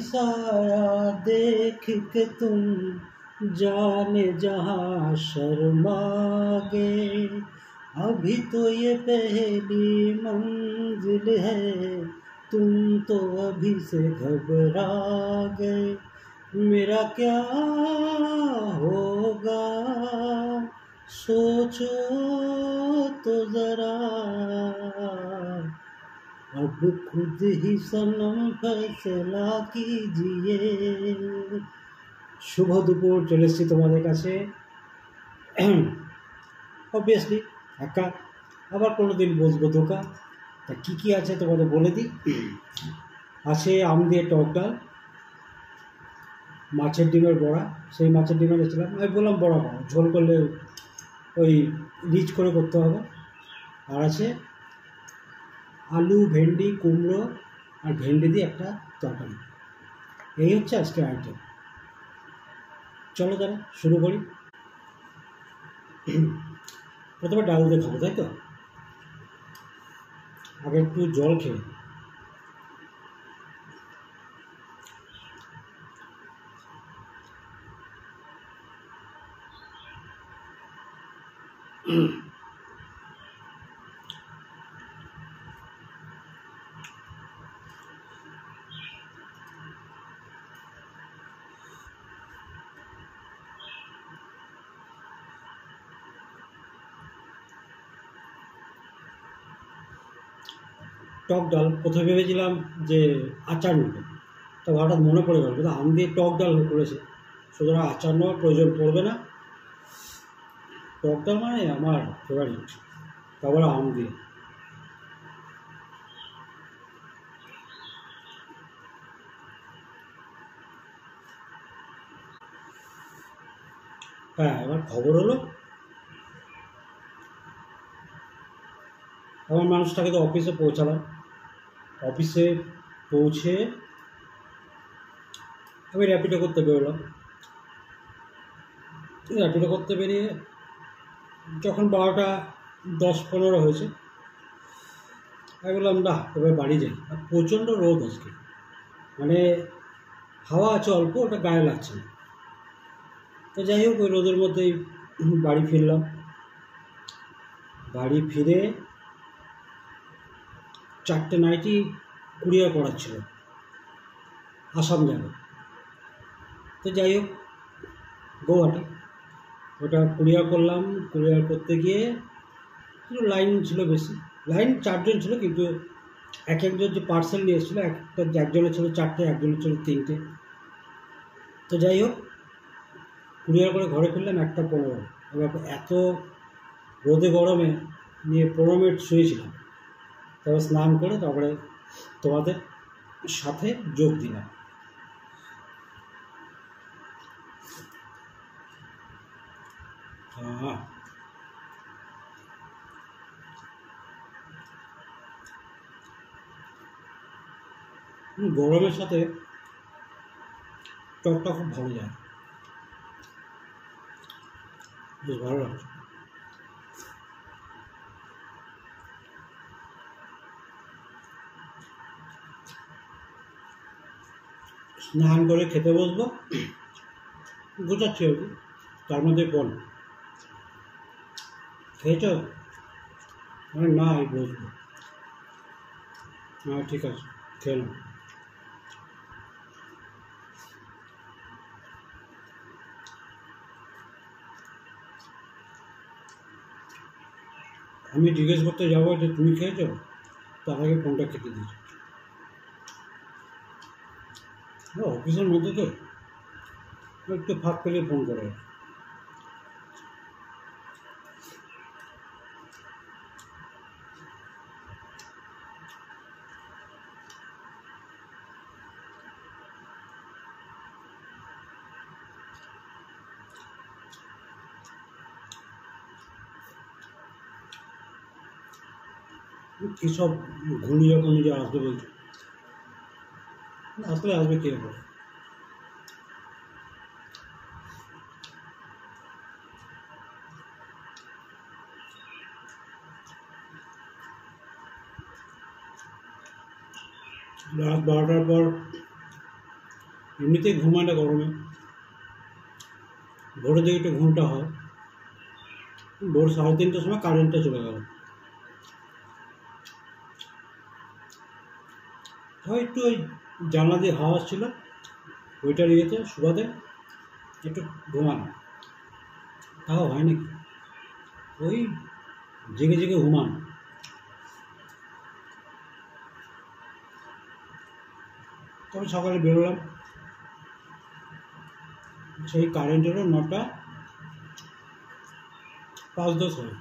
साया देख के तुम जाने जहाँ शर्मा गए। अभी तो ये पहली मंजिल है, तुम तो अभी से घबरा गए। मेरा क्या होगा सोचो तो जरा, अब खुद ही सनम फैसला कीजिए। শুভ দুপুর, চলে এসেছি তোমাদের কাছে অবভিয়াসলি একা, আবার কোনো দিন বসবো দোকা। তা কী কী আছে তোমাদের বলে দিই। আছে আম দিয়ে টক ডাল, মাছের ডিমের বড়া, সেই মাছের ডিমে গেছিলাম, আমি বললাম বড়া করো, ঝোল করলে ওই রিচ করে করতে হবে। আর আছে আলু, ভেন্ডি, কুমড়ো আর ভেন্ডি দিয়ে একটা তরকারি। এই হচ্ছে আজকের আইটেম। চলো তাহলে শুরু করি। প্রথমে ডাল দিয়ে খাবো, তাই তো? আগে একটু জল খেয়ে। টক ডাল প্রথমে ভেবেছিলাম যে আচার নেবো, তো হঠাৎ মনে পড়ে গেল কিন্তু আম দিয়ে টক ডাল করেছে, সুতরাং আচার নেওয়ার প্রয়োজন পড়বে না। টক ডাল মানে আমার ফেভারিট, তারপরে আম দিয়ে। হ্যাঁ, এবার খবর হলো আমার মানুষটাকে তো অফিসে পৌঁছালাম। অফিসে পৌঁছে আমি র্যাপিডো করতে বেরোলাম। র্যাপিডো করতে বেরিয়ে যখন 12:10-15 হয়েছে, আমি বললাম না, এবার বাড়ি যাই। আর প্রচণ্ড রোদ আজকে, মানে হাওয়া আছে অল্প, ওটা গায়ে লাগছে না। তো যাই হোক, ওই রোদের মধ্যেই বাড়ি ফিরলাম। বাড়ি ফিরে 4টে নাইটি কুরিয়ার করার ছিল, আসাম যাবে। তো যাই হোক, গৌহাটি ওটা কুরিয়ার করলাম। কুরিয়ার করতে গিয়ে একটু লাইন ছিল বেশি, লাইন 4জন ছিল, কিন্তু এক একজন যে পার্সেল নিয়ে এসেছিলো, একজনের ছিল 4টে, একজনের ছিল 3টে। তো যাই হোক, কুরিয়ার করে ঘরে ফিরলাম 1:15। এবার এত রোদে গরমে নিয়ে 15 মিনিট শুয়েছিলাম, তারপর স্নান করে তারপরে তোমাদের সাথে যোগ দিলাম। হ্যাঁ, গরমের সাথে টকটা খুব ভালো যায়, বেশ ভালো লাগছে। স্নান করে খেতে বসবো, গোছাচ্ছি আর কি, তার মধ্যে বল খেয়েছ? না, আমি বসবো। হ্যাঁ ঠিক আছে, খেয়ে নাও। আমি জিজ্ঞেস করতে যাবো যে তুমি খেয়েছ, তার আগে ফোনটা কেটে দিয়েছি। অফিসের মধ্যে তো একটু ফাঁক পেলে ফোন করে। কী সব ঘূর্ণিঝড় ঘূর্ণিঝড় আসবে বলছে, আসলে আসবে কে বলে। রাত 12টার পর এমনিতেই ঘুমায় না গরমে, ভোরের দিকে একটু ঘুমটা হয়। ভোর 3:30টার সময় কারেন্টটা চলে গেল। হয় একটু ওই জানলা দিয়ে হাওয়া আসছিল, ওইটার ইয়েতে সুবাদে একটু ঘুমানো, তাও হয় নাকি, ওই জেগে জেগে ঘুমান। তবে সকালে বেরোলাম, সেই কারেন্ট এলো 9:05-10 হয়।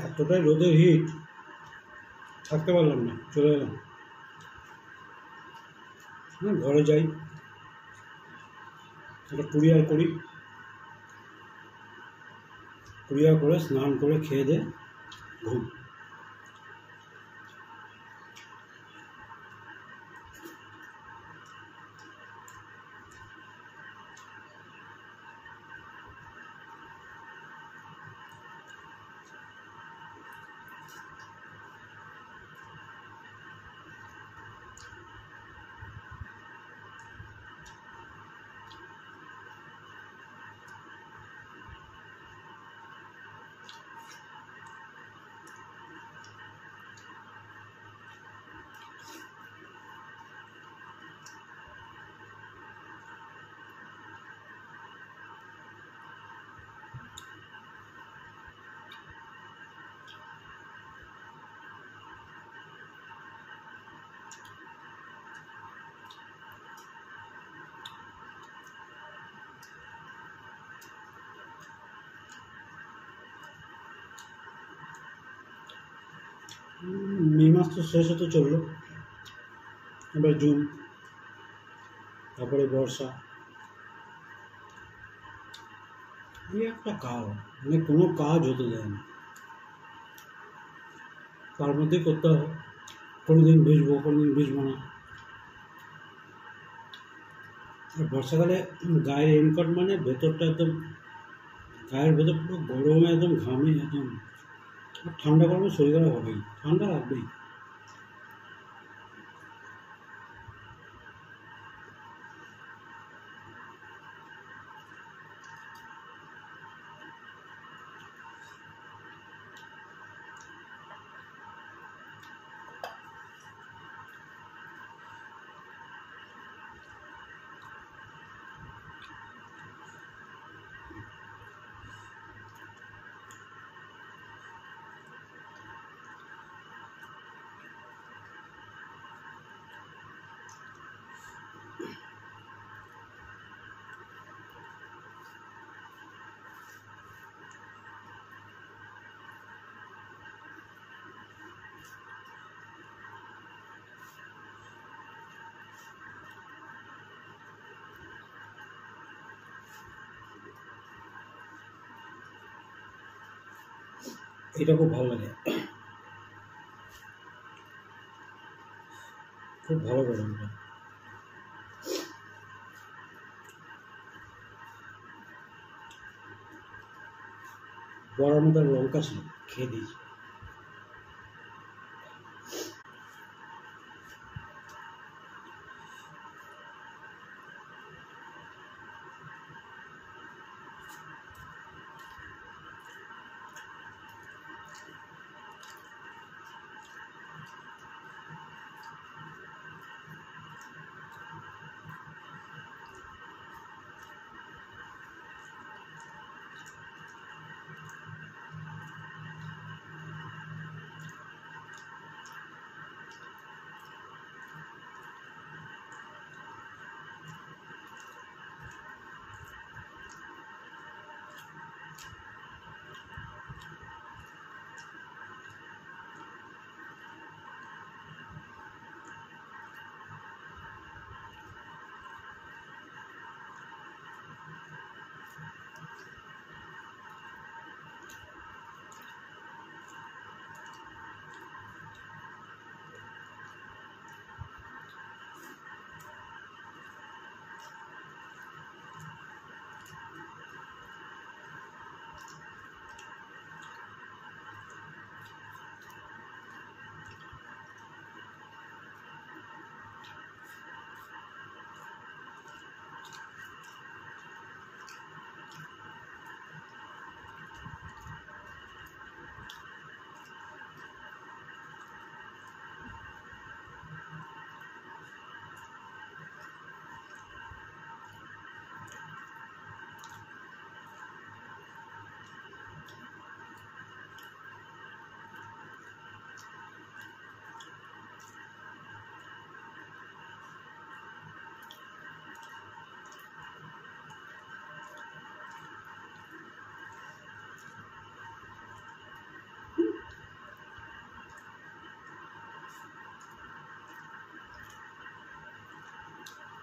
এতটাই রোদের হিট, থাকতে পারলাম না, চলে এলাম। ঘরে যাই, একটা কুরিয়ার করি, কুরিয়ার করে স্নান করে খেয়ে দিয়ে ঘুম। মে মাস তো শেষ হতে চললো, এবার জুন, তারপরে বর্ষা। এই একটা কাল, মানে কোনো কাজ হতে দেয় না, তার মধ্যেই করতে হবে। কোনোদিন ভিজবো, কোনোদিন ভিজবো না। আর বর্ষাকালে গায়ে রেনকোট মানে ভেতরটা একদম, গায়ের ভেতর পুরো গরমে একদম ঘামে একদম। আর ঠান্ডা গরমে শরীর খারাপ হবেই, ঠান্ডা লাগবেই। এটা খুব ভালো লাগে, খুব ভালো গরম এটা। বড়ার মতো লঙ্কা ছিল, খেয়ে দিয়েছি।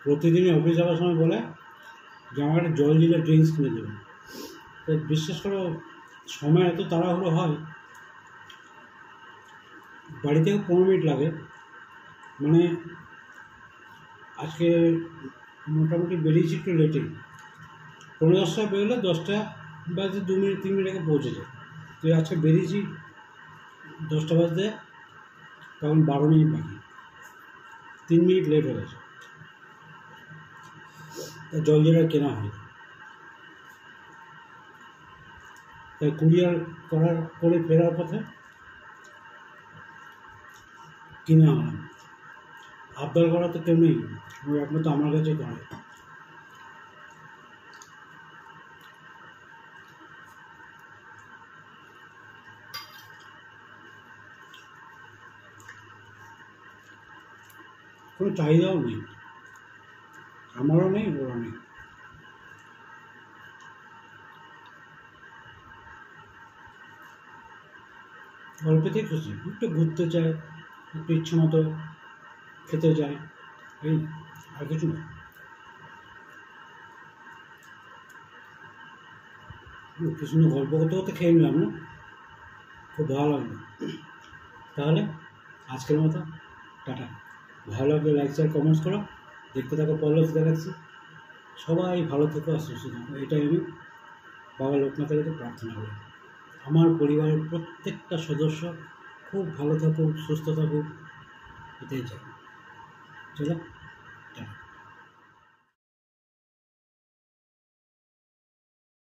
প্রতিদিনই অফিস যাওয়ার সময় বলে যে আমার একটা জল জিরা ড্রিঙ্কস কিনে দেবেন। তো বিশ্বাস করো, সময় এত তাড়াহুড়ো হয়, বাড়ি থেকে 15 মিনিট লাগে। মানে আজকে মোটামুটি বেরিয়েছি একটু লেটে, 10:45 বেরোলে 10টা বাজতে 2 মিনিট 3 মিনিট আগে পৌঁছে যায়। তো আজকে বেরিয়েছি 10টা বাজতে, তখন 12 মিনিট বাকি, 3 মিনিট লেট হয়ে গেছে। জলজিরা কেনা হয়, তাই কুরিয়ার করে ফেরার পথে কিনে আনলাম। আবদার করা তো কেউ নেই, ওই একমাত্র আমার কাছে করে। কোনো চাহিদাও নেই, আমারও নেই, ওরা নেই। অল্পতেই খুশি, একটু ঘুরতে চাই, একটু ইচ্ছে মতো খেতে চাই, এই আর কিছু না। কিছু না, গল্প করতে করতে খেয়ে নিলাম না, খুব ভালো লাগলো। তাহলে আজকের মতো টাটা। ভালো লাগলে লাইক শেয়ার কমেন্টস করো। দেখতে থাকো পল্লব গ্যালাক্সি। সবাই ভালো থেকো আর সুস্থ থাকো, এটাই আমি বাবা লোকনাথের কাছে প্রার্থনা করি। আমার পরিবারের প্রত্যেকটা সদস্য খুব ভালো থাকুক, সুস্থ থাকুক, এটাই চাই। চলো, টাটা।